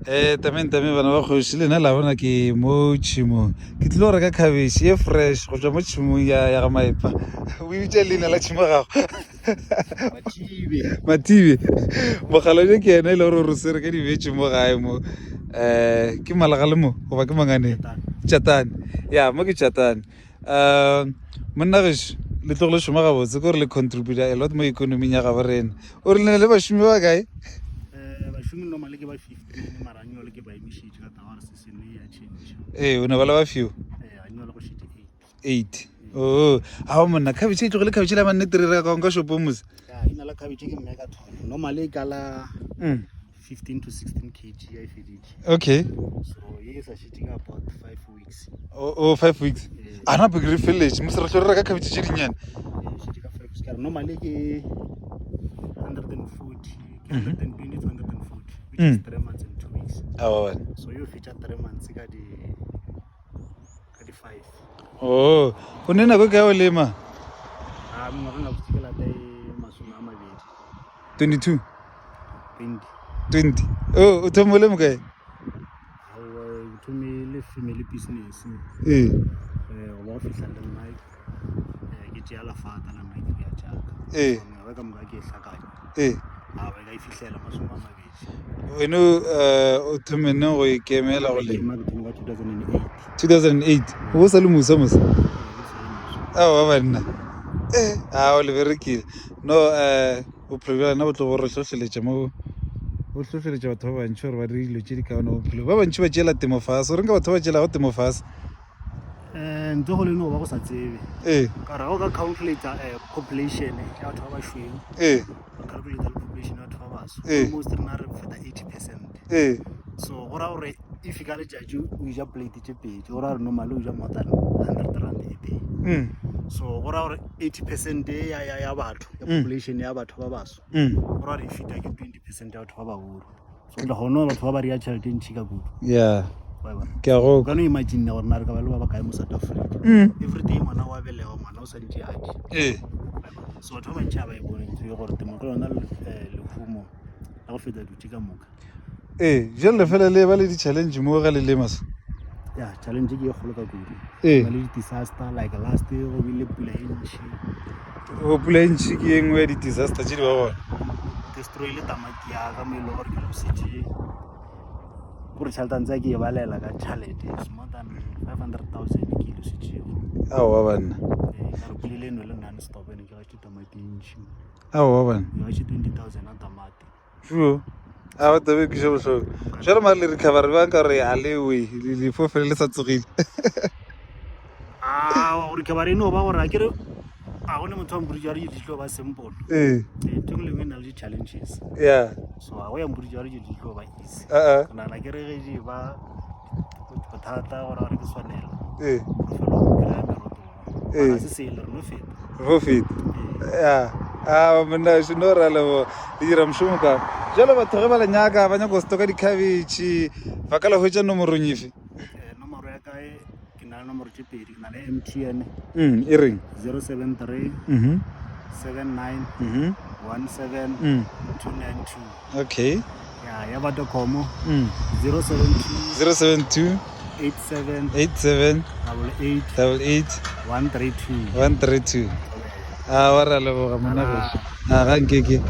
Tameng bana ba kgoši le nna la bona ke mo tšhimong ke tlile go reka khabešhe e fresh go tswa mo tšhimong ya ga maepa o bitša leina la tšhimo gago Matibe mogala ke ena e le gore re se re ka dibetse mo gae mo ke Malagale mo goba ke Mangane Chatane ya mo ke Chatane monna gešo le tlo go le šoma gabotse ke gore le contributa a lot mo economing ya gabo rena o re le bašomi ba kae normally ke ba 15 mara annual ke ba emissions ka tawar se se ne ya change o ne ba la ba few annual go shite 8 oh ha monna khabetše e tlogele khabetše la manne tere re ka ka shopo mos ya ina la khabetše ke mega ton normally kala 15 to 16 kg I feed it okay so yes I shitting about 5 weeks oh 5 weeks ana big village mos re tlore ka khabetše tše dinyane shitting 5 weeks normally ke 140 120 to 140 which is 3 months and 2 weeks so you feature 3 months ka di 5 oh o ne nako ka o lema mo rena go tsikela dai masoma a mabedi 22 20 20 oh o thomole mo kae to me le family business go ba fihla le nna ke tšea la fata la nna ke ya tšaka ba ka mga ke hlakanya ba ka fihlela masoma a mabedi wena o thomene go ikemela go lema 2008 o sa le musa mos wa banna o le berekile no bophelo na bo tlo go re hlohleletša mo o hlohleletša batho ba bantši gore ba re dilo tše di kaone bophelo ba bantši ba tšeela temo fase o reng ka batho ba tšeelago temo fase ntho go le no ba go sa tsebe ka ra go ka calculator population ya batho ba bašweng ba calculator population ya batho ba baso almost rena re feta 80%. So go ra gore if ka letšatši o ja plate tše pedi go ra gore normally o ja more than 100 rand a day so go ra gore 80% ya batho ya population ya batho ba baso go ra gore e feta ke 20% ya batho ba bagolo so tla gona batho ba ba ria tšhelete e ntšhi ka kudu ke a go ka no imagine gore na re ka ba le ba kae mo South Africa every day ngwana wa belega ngwana o sa di tšeaje so batho ba bantšhi ba e bone ntho e gore temo ke lona lehumo la go feta dutše ka moka jale fela le ba le di-challenge mo ga le lemas ya challenge ke e kgolo ka kudu ba le di-disaster like last year go bile pula e ntšhi pula e ntšhi ke e nngwe ya di-disaster tše di ba gona destroy le tamati ya ka mo e le gore ke lositše gore tšhelete ntse ke e balela ka tšhelete is more than 500,000 ke lositšego wa banna ka re pulile eno le non stop ene ke gaše tamati e ntšhi wa banna ke gaše 20,000 a tamati sure ba tabe ke še bohloko jalo mare le recovery ba nka gore a lewe lefo fele le sa tsogile go recovery eno ba gore a kere ga gone motho wa mpurijare je ditlo ba simple ntho le ngwe na le di-challenges so ga go ya mpurijare je ditlo ba easy ke nana ke re ge je ba bothata gore gore ke swanela go fela go kry-a meroto ga se sele re no feta monna se no ra lebo le dira mošomo ka jalo batho ge ba le nyaka ba nyaka go stoka dikhabetše ba ka la hwetša nomorong efe nomoro ya kae ke na le nomoro tše pedi ke na le MTN e reng 073 79 17 292 okay ya Vodacom 072 87 88 132 132 wa re a leboga monna ga nkeke